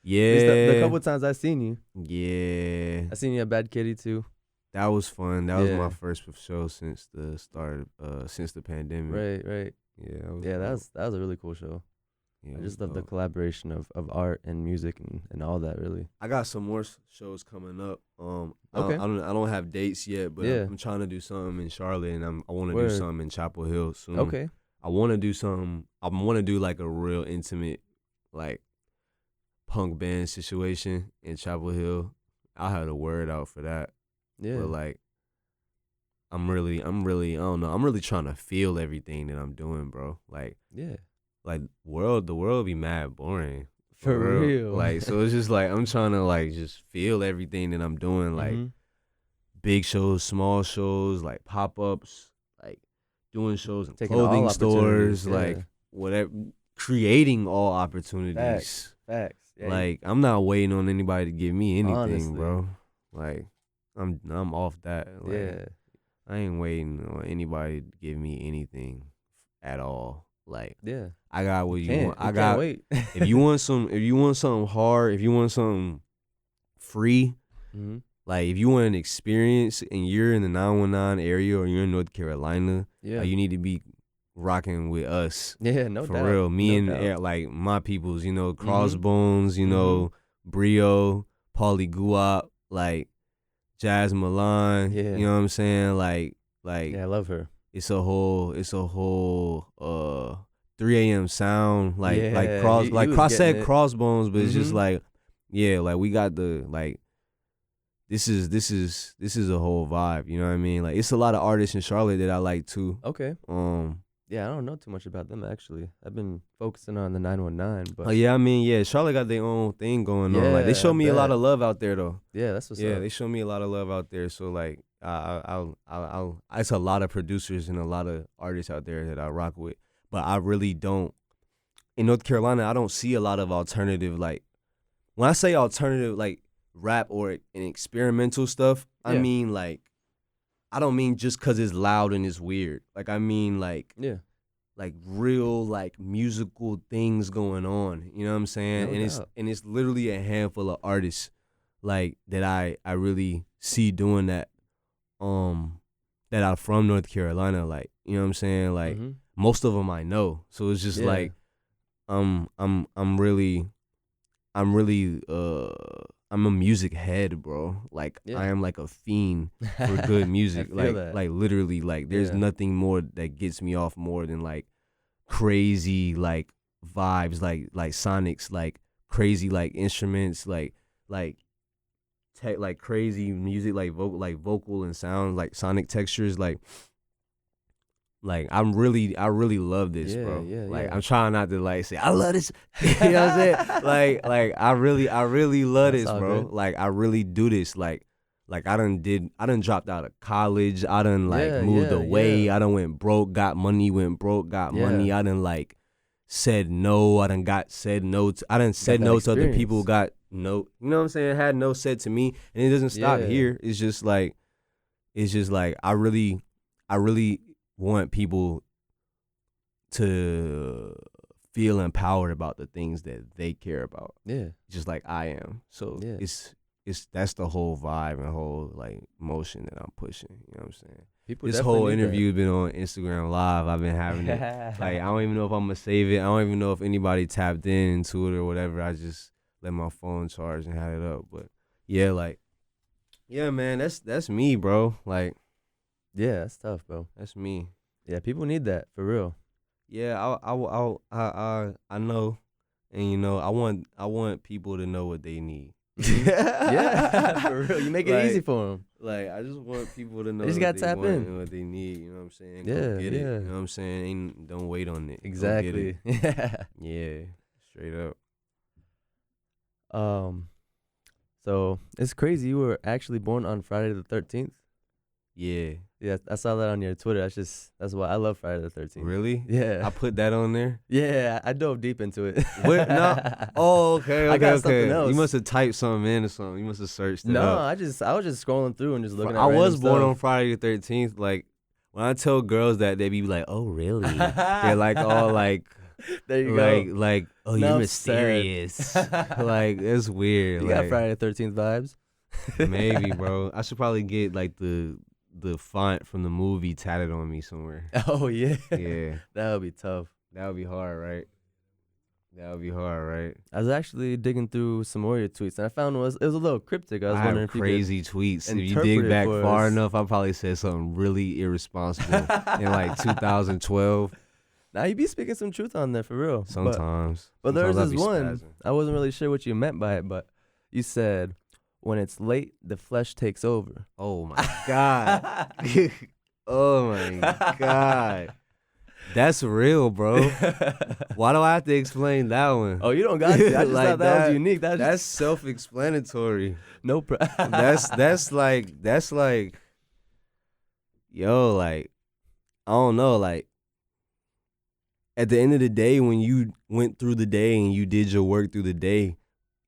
Yeah, the couple times I've seen you. Yeah, I seen you at Bad Kitty too. That was fun. That was my first show since the start, since the pandemic. Right. Yeah, that was a really cool show. Yeah, I just love the collaboration of art and music and all that. Really, I got some more shows coming up. Okay. I don't have dates yet, but I'm trying to do something in Charlotte, and I want to do something in Chapel Hill soon. Okay. I want to do something. I want to do like a real intimate, like punk band situation in Chapel Hill. I had a word out for that. Yeah. But like, I'm really, I don't know. I'm really trying to feel everything that I'm doing, bro. Like, yeah. Like the world be mad boring. For real. Like, so it's just like I'm trying to like just feel everything that I'm doing, like big shows, small shows, like pop-ups, like doing shows in Taking clothing all stores, opportunities, like yeah. whatever, creating all opportunities. Facts. Yeah, Like I'm not waiting on anybody to give me anything, honestly. bro. Like I'm off that. Like, yeah. I ain't waiting on anybody to give me anything at all. Like Yeah. I got what you want. I can't got. wait. If you want something hard, if you want something free, Mm-hmm. like if you want an experience and you're in the 919 area or you're in North Carolina, Yeah. you need to be rocking with us. Yeah, no for doubt. real. Me no and doubt. like my peoples, Crossbones, Brio, Paulie Guap, like Jazz Milan. Yeah. You know what I'm saying? Like Yeah, I love her. it's a whole 3 a.m. sound. Like Yeah, cross he like was cross getting said it. Crossbones, but it's just Mhm. like, yeah, like we got the like this is a whole vibe, you know what I mean? Like it's a lot of artists in Charlotte that I like too. Okay. Yeah, I don't know too much about them actually. I've been focusing on the 919, but Yeah, I mean, yeah, Charlotte got their own thing going on. Like they Yeah, show I me a lot bet. of love out there though. yeah, that's what's Yeah, up. they show me a lot of love out there. So like, I'll it's a lot of producers and a lot of artists out there that I rock with. But I really don't. In North Carolina, I don't see a lot of alternative. Like when I say alternative, like rap or an experimental stuff, I Yeah. mean like, I don't mean just cause it's loud and it's weird. Like I mean like Yeah. real like musical things going on. You know what I'm saying? No doubt. It's literally a handful of artists like that I really see doing that that are from North Carolina, like, you know what I'm saying? Like Mhm. most of them I know. So it's just Yeah. like I'm really I'm a music head, bro. Like Yeah. I am like a fiend for good music. feel like that. like literally like there's Yeah. nothing more that gets me off more than like crazy like vibes, like sonics, like crazy like instruments, like crazy music, like vocal and sound, like sonic textures, like I really love this, Yeah, bro. yeah, like yeah. I'm trying not to like say I love this. You know what I'm saying? like I really love That's this, all bro. good. Like I really do this. Like I done dropped out of college. I done like Yeah, moved yeah, away. yeah. I done went broke, got money, went broke, got Yeah. money. I done like said no. I done said no to other experience. people, got no, you know what I'm saying? Had no said to me. And it doesn't stop Yeah. here. It's just like I really want people to feel empowered about the things that they care about, Yeah. just like I am. So Yeah. it's that's the whole vibe and whole like motion that I'm pushing. You know what I'm saying? People This definitely whole need that. interview has been on Instagram Live. I've been having it. Like I don't even know if I'm gonna save it. I don't even know if anybody tapped into it or whatever. I just let my phone charge and had it up. But yeah, like yeah, man, that's me, bro. Like Yeah, that's tough, bro. that's me. Yeah, people need that for real. Yeah, I know, and you know, I want people to know what they need. Yeah, for real. You make it easy for them. Like I just want people to know just what gotta they tap want in. and what they need. You know what I'm saying? Yeah, Go get it. yeah. You know what I'm saying? Don't wait on it. Go get Exactly. it. Yeah. Yeah, straight up. So it's crazy. You were actually born on Friday the 13th. Yeah. Yeah, I saw that on your Twitter. That's why I love Friday the 13th. Really? Yeah. I put that on there. Yeah, I dove deep into it. What? No. Oh, okay. I got Okay. something else. You must have typed something in or something. You must have searched it No, up. I was just scrolling through and just looking at I was random born on stuff. Friday the 13th. Like when I tell girls that, they be like, "Oh, really?" They're like, "Oh, like." There you go. Like, oh, Enough you're mysterious. said. Like, it's weird. You like, got Friday the 13th vibes. maybe, bro. I should probably get like the font from the movie tatted on me somewhere. Oh yeah. Yeah, That would be tough. that would be hard, right? That would be hard, right? I was actually digging through some more of your tweets, and I found it was a little cryptic. I was I wondering have if you crazy tweets. If you interpret dig it back for far us. enough, I probably said something really irresponsible in like 2012. Now you be speaking some truth on there for real. Sometimes. But there was Sometimes I this be one. spazzing. I wasn't really sure what you meant by it, but you said, "When it's late, the flesh takes over." Oh my god. Oh my god. That's real, bro. Why do I have to explain that one? Oh, you don't got to. I just thought that was unique. That's self-explanatory. No problem. That's like, yo, like, I don't know, like, at the end of the day, when you went through the day and you did your work through the day,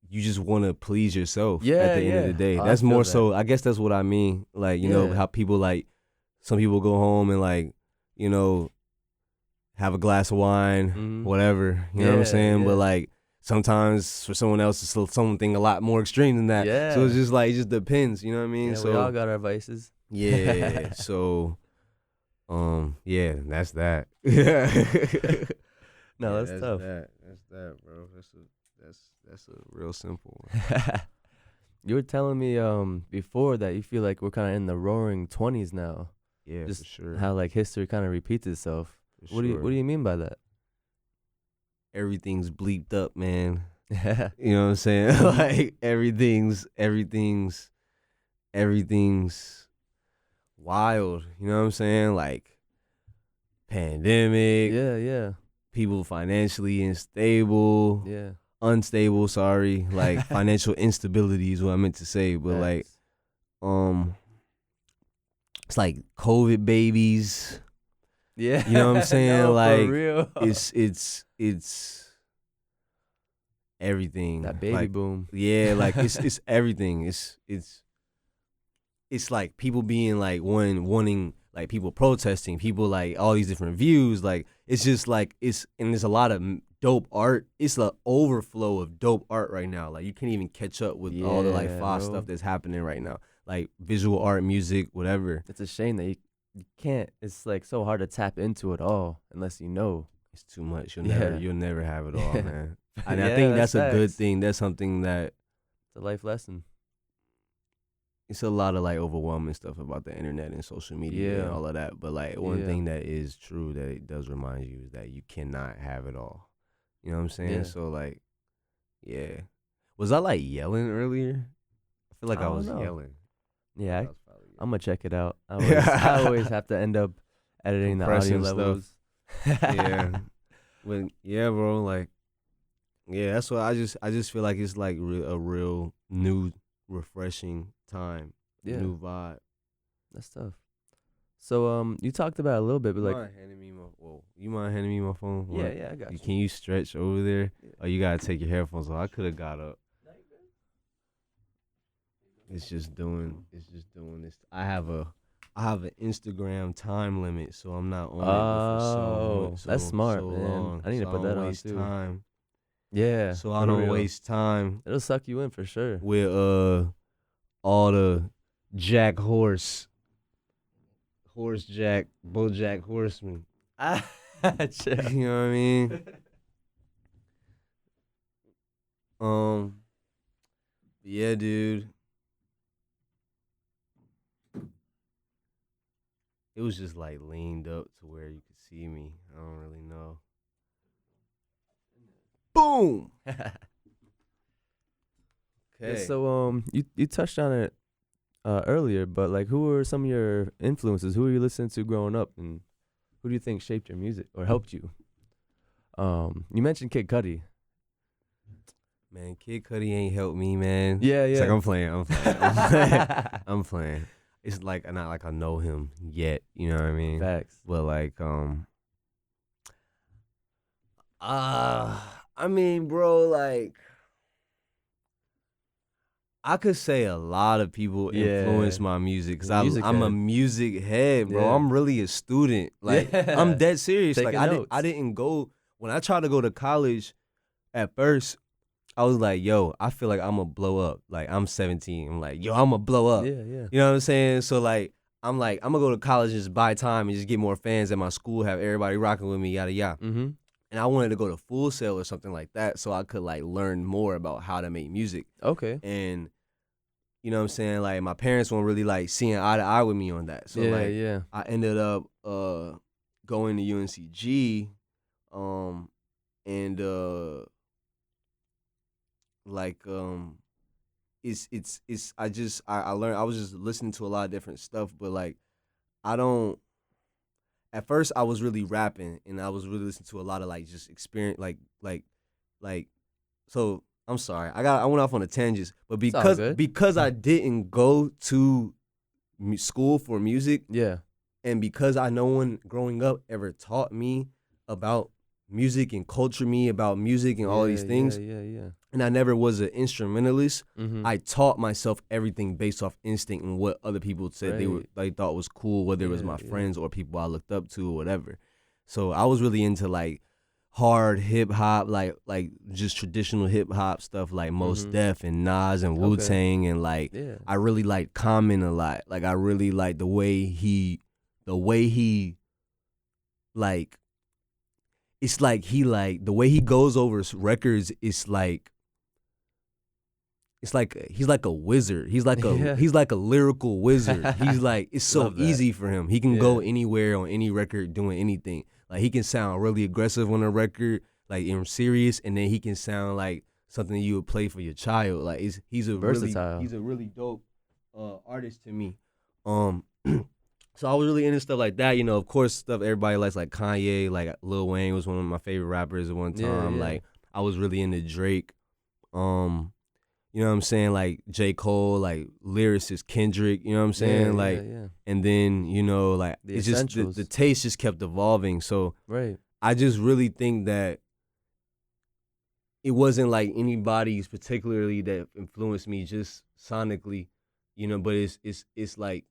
you just want to please yourself at the end of the day. Oh, that's more so, I guess that's what I mean. Like, you know, how people, like, some people go home and, like, you know, have a glass of wine, whatever, you know what I'm saying? Yeah. But, like, sometimes for someone else, it's something a lot more extreme than that. Yeah. So it's just, like, it just depends, you know what I mean? Yeah, so we all got our vices. Yeah, so, yeah, that's that. No, that's tough. That's that, bro. That's a real simple one. You were telling me before that you feel like we're kind of in the roaring 20s now. Yeah, just for sure. How like history kind of repeats itself. What do you mean by that? Everything's bleeped up, man. You know what I'm saying? Like everything's wild. You know what I'm saying? Like pandemic. Yeah. People financially unstable. Yeah. Unstable, sorry. Like financial instability is what I meant to say. But like it's like COVID babies. Yeah. You know what I'm saying? No, like for real. it's everything. That baby like, boom. Yeah, like it's everything. It's like people being like wanting like people protesting, people like all these different views. Like it's just like and there's a lot of dope art. It's an overflow of dope art right now. Like you can't even catch up with all the like stuff that's happening right now. Like visual art, music, whatever. It's a shame that you can't. It's like so hard to tap into it all unless you know. It's too much. You'll never have it all, man. And Yeah, I think that's facts. a good thing. That's something that it's a life lesson. It's a lot of like overwhelming stuff about the internet and social media and all of that. But like one thing that is true that it does remind you is that you cannot have it all. You know what I'm saying? Yeah. So like, yeah. Was I like yelling earlier? I feel like I was yelling. Yeah, I'm gonna check it out. I always have to end up editing the audio levels. Yeah, but yeah, bro. Like, yeah, that's what I just feel like it's like a real new, refreshing time. Yeah, new vibe. That's tough. So you talked about it a little bit, but you mind handing me my phone? Yeah, I got you. Can you stretch over there? Yeah. Oh, you gotta take your headphones off. I could have got up. It's just doing this. I have an Instagram time limit, so I'm not on it for that's smart, so man. long. I need to put that on too. Time. Yeah. So I don't waste time. It'll suck you in for sure. With all the Jack Horse Jack, BoJack Horseman. You know what I mean? Yeah, dude. It was just like leaned up to where you could see me. I don't really know. Boom. Okay. Yeah, so you touched on it earlier, but like who were some of your influences? Who were you listening to growing up, and who do you think shaped your music or helped you? You mentioned Kid Cudi. Man, Kid Cudi ain't helped me, man. Yeah. It's like I'm playing. I'm playing. It's like not like I know him yet, you know what I mean? Facts. But like I mean, bro, like I could say a lot of people influence my music because I'm a music head, bro. Yeah. I'm really a student. Like I'm dead serious. Like I didn't go when I tried to go to college at first. I was like, yo, I feel like I'm gonna blow up. Like I'm 17. I'm like, yo, I'm gonna blow up. Yeah. You know what I'm saying? So like, I'm gonna go to college and just buy time and just get more fans at my school, have everybody rocking with me, yada yada. Mm-hmm. And I wanted to go to Full Sail or something like that so I could like learn more about how to make music. Okay. And you know what I'm saying? Like my parents weren't really like seeing eye to eye with me on that. So I ended up going to UNCG, and I learned. I was just listening to a lot of different stuff, but like I don't. at first I was really rapping and I was really listening to a lot of like just experience like so I'm sorry. I went off on a tangent, but because I didn't go to school for music, and because no one growing up ever taught me about music and culture me about music and all these things, and I never was an instrumentalist, I taught myself everything based off instinct and what other people said they thought was cool, whether it was my friends or people I looked up to or whatever. So I was really into like hard hip hop, like just traditional hip hop stuff, like Mos Def and Nas and Wu-Tang, and like I really like Common a lot. Like I really like the way he like, it's like the way he goes over records. It's like he's like a wizard. He's like a lyrical wizard. He's like, it's so easy for him. He can go anywhere on any record doing anything. Like he can sound really aggressive on a record, like serious, and then he can sound like something you would play for your child. Like he's a versatile. He's a really dope artist to me. So I was really into stuff like that. You know, of course, stuff everybody likes, like Kanye, like Lil Wayne was one of my favorite rappers at one time. Like I was really into Drake. You know what I'm saying? Like J. Cole, like lyricist Kendrick, you know what I'm saying? And then, you know, like it's just the taste just kept evolving. So I just really think that it wasn't like anybody's particularly that influenced me just sonically, you know, but it's like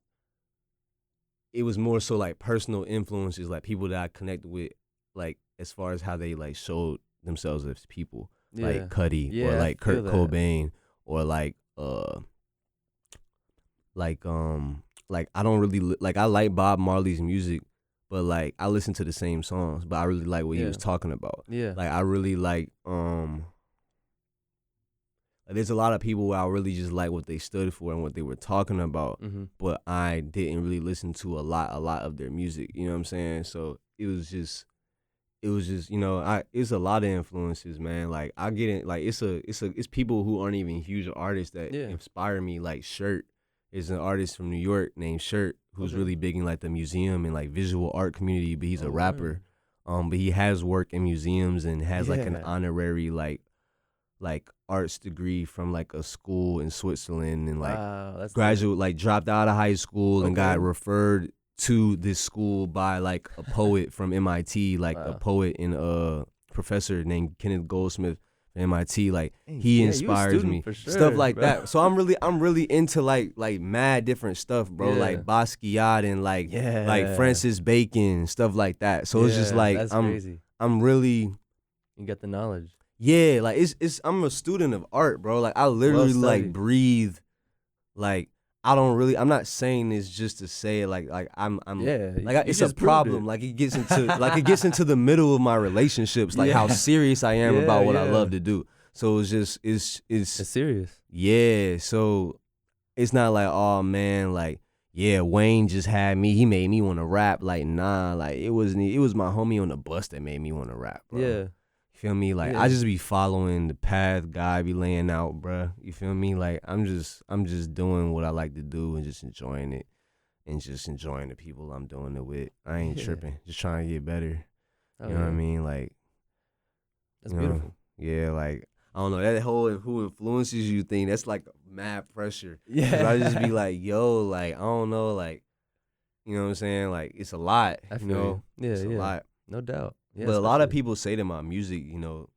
it was more so like personal influences, like people that I connected with, like as far as how they like showed themselves as people, like Cudi or like Kurt Cobain. Or like I don't really like, I like Bob Marley's music, but like I listen to the same songs, but I really like what he was talking about. Like I really like there's a lot of people where I really just like what they stood for and what they were talking about, but I didn't really listen to a lot of their music. You know what I'm saying? So it was just, you know, it's a lot of influences, man. Like I get it, like it's people who aren't even huge artists that inspire me. Like Shirt is an artist from New York named Shirt, who's really big in like the museum and like visual art community, but he's a rapper. But he has worked in museums and has like an honorary like arts degree from like a school in Switzerland, and like graduate, like dropped out of high school and got referred to this school by like a poet from MIT, like a poet and a professor named Kenneth Goldsmith from MIT. Like he inspires me, stuff like that. So I'm really into like mad different stuff, bro. Like Basquiat and like Francis Bacon, stuff like that. So it's just like I'm really, you got the knowledge. Yeah, like it's I'm a student of art, bro. Like I literally like breathe, like I'm not saying this just to say it, like I'm like it's a problem. Like it gets into the middle of my relationships, like how serious I am about what I love to do. So it's just it's serious. Yeah, so it's not like, oh man, like Wayne just had me. He made me want to rap. Like nah, like it was my homie on the bus that made me want to rap, bro. Yeah. Feel me? Like I just be following the path God be laying out, bruh. You feel me? Like I'm just doing what I like to do and just enjoying it, and just enjoying the people I'm doing it with. I ain't tripping. Just trying to get better. You know what I mean? Like that's beautiful. Yeah, like I don't know, that whole who influences you thing, that's like mad pressure. Yeah. 'Cause I just be like, yo, like I don't know, like you know what I'm saying? Like it's a lot. You know? It's a lot. No doubt. Yeah, but a lot of people say to my music, you know,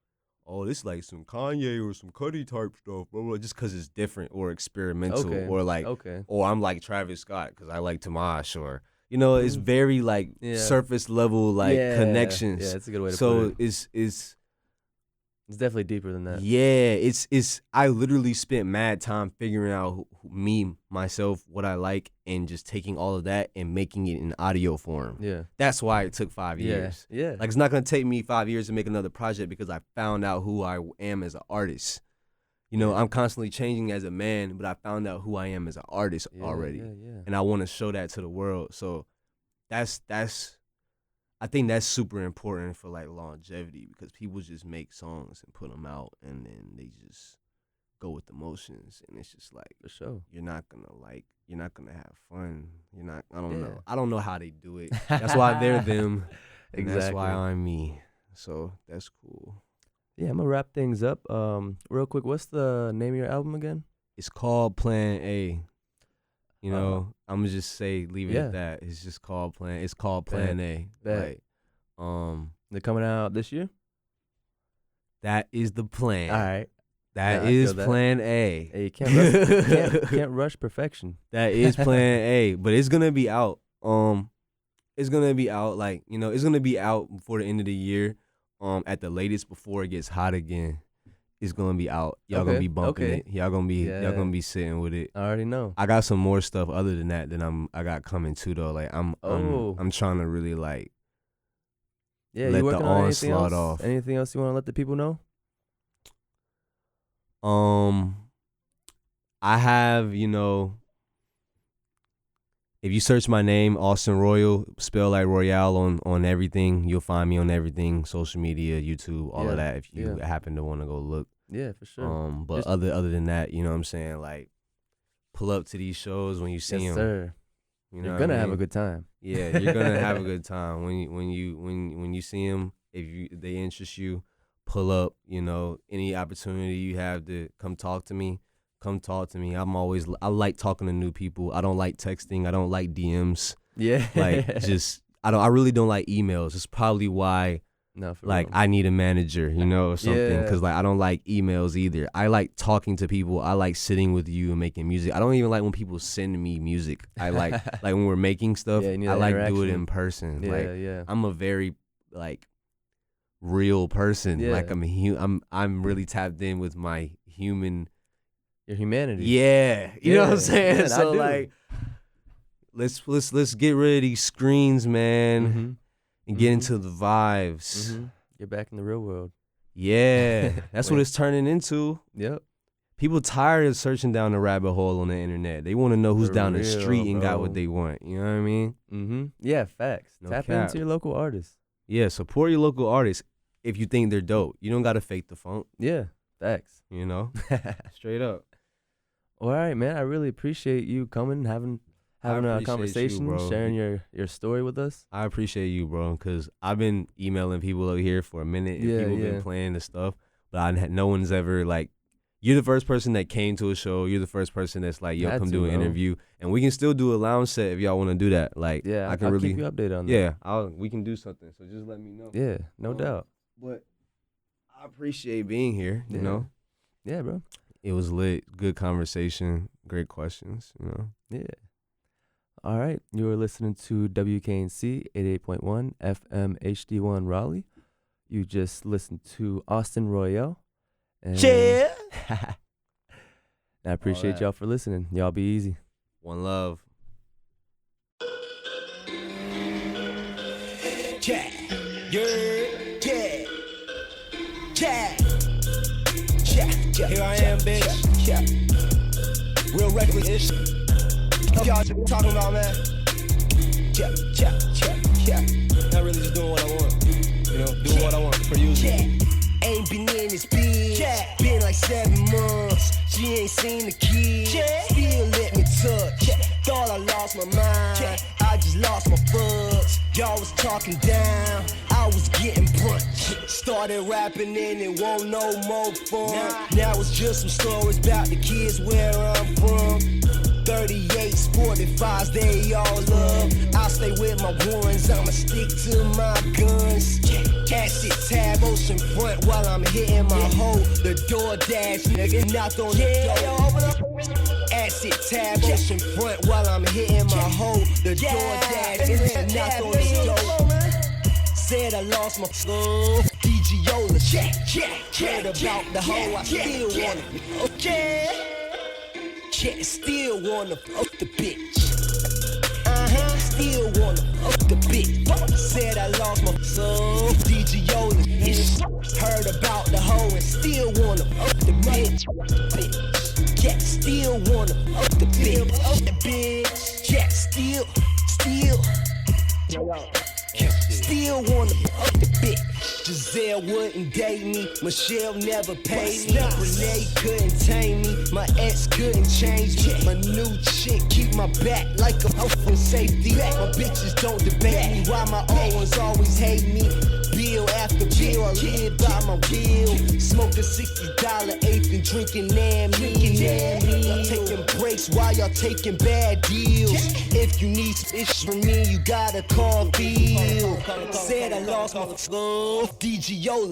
oh, this is like some Kanye or some Cudi type stuff, blah, blah, just because it's different or experimental, or like, or I'm like Travis Scott because I like Tomash, or you know, it's very like surface level like connections. Yeah, that's a good way to put it. So it's definitely deeper than that. Yeah, it's I literally spent mad time figuring out myself, what I like, and just taking all of that and making it in audio form. Yeah. That's why it took 5 years. Yeah. Like it's not gonna take me 5 years to make another project because I found out who I am as an artist. You know, I'm constantly changing as a man, but I found out who I am as an artist already. Yeah. And I want to show that to the world. So that's I think that's super important for like longevity, because people just make songs and put them out and then they just go with the motions, and it's just like for sure. You're not gonna have fun. I don't know how they do it. That's why they're them. And that's why I'm me. So that's cool. Yeah, I'm gonna wrap things up. Real quick, what's the name of your album again? It's called Plan A. You know, I'm gonna just leave it at that. It's just called Plan. It's called Plan A. Like, they're coming out this year. That is the plan. All right. That is Plan A. Hey, you can't rush perfection. That is Plan A, but it's gonna be out. It's gonna be out it's gonna be out before the end of the year. At the latest before it gets hot again. It's gonna be out. Y'all gonna be bumping it. Y'all gonna be sitting with it. I already know. I got some more stuff other than that I got coming too though. Like I'm trying to really let you working the on onslaught off. Anything else you want to let the people know? I have, if you search my name, Austin Royale, spell like Royale on everything, you'll find me on everything, social media, YouTube, all of that. If you happen to want to go look. Yeah, for sure. But other than that, you know what I'm saying? Like, pull up to these shows when you see them. Yes, sir. You're gonna have a good time. Yeah, you're gonna have a good time when you see them. If they interest you, pull up. Any opportunity you have to come talk to me. Come talk to me. I like talking to new people. I don't like texting. I don't like DMs. Yeah. I really don't like emails. It's probably why real. I need a manager, or something. Because I don't like emails either. I like talking to people. I like sitting with you and making music. I don't even like when people send me music. I like when we're making stuff. I like do it in person. Yeah. I'm a very real person. Yeah. I'm really tapped in with my human. Your humanity. Yeah. You know what I'm saying? Yeah, so let's get rid of these screens, man, and get into the vibes. Mm-hmm. Get back in the real world. Yeah. That's what it's turning into. Yep. People tired of searching down the rabbit hole on the internet. They want to know who's down the street and got what they want. You know what I mean? Mm-hmm. Yeah, facts. Tap into your local artists. Yeah, support your local artists if you think they're dope. You don't got to fake the funk. Yeah, facts. Straight up. All right, man. I really appreciate you coming, having a conversation, sharing your story with us. I appreciate you, bro, because I've been emailing people over here for a minute, and people have been playing the stuff, but no one's ever, you're the first person that came to a show. You're the first person that's yo, come do an interview. And we can still do a lounge set if y'all want to do that. I can keep you updated on that. Yeah, we can do something, so just let me know. Yeah, no doubt. But I appreciate being here, you know? Yeah, bro. It was lit. Good conversation. Great questions, Yeah. All right. You were listening to WKNC 88.1 FM HD1 Raleigh. You just listened to Austin Royale. Yeah. I appreciate y'all for listening. Y'all be easy. One love. Yeah. Here I am, bitch. Yeah. Real reckless-ish. Y'all talking about, man. Yeah. Not really just doing what I want. Doing what I want for you. Ain't been in this bitch. Been like 7 months. She ain't seen the kid. Still let me touch. Thought I lost my mind. I just lost my bugs. Y'all was talking down. I was getting punched. Started rapping and it won't no more fun. Now it's just some stories about the kids where I'm from. 38 45s, they all love. I'll stay with my ones, I'ma stick to my guns. Acid tab, ocean front while I'm hitting my hoe. The door dash, nigga, knocked on the door. Acid tab, ocean front while I'm hitting my hoe. The door dash, nigga, knocked on the door. Said I lost my soul. DGola, cared about the hoe, I still want it. Okay. Yeah, still wanna fuck the bitch. Still wanna fuck the bitch. Said I lost my soul. DGola, heard about the hoe and still wanna fuck the bitch. Yeah, still wanna fuck the bitch. Yeah, still wanna fuck the bitch. Giselle wouldn't date me, Michelle never paid me, Renee couldn't tame me, my ex couldn't change me. My new chick keep my back like a open safety. My bitches don't debate me, why my old ones always hate me. Bill after bill, I live by my will. Smoking $60 eighth and drinking Nammy. Taking breaks while y'all taking bad deals. If you need ish from me, you gotta call Bill. Said I lost my flow, DGO.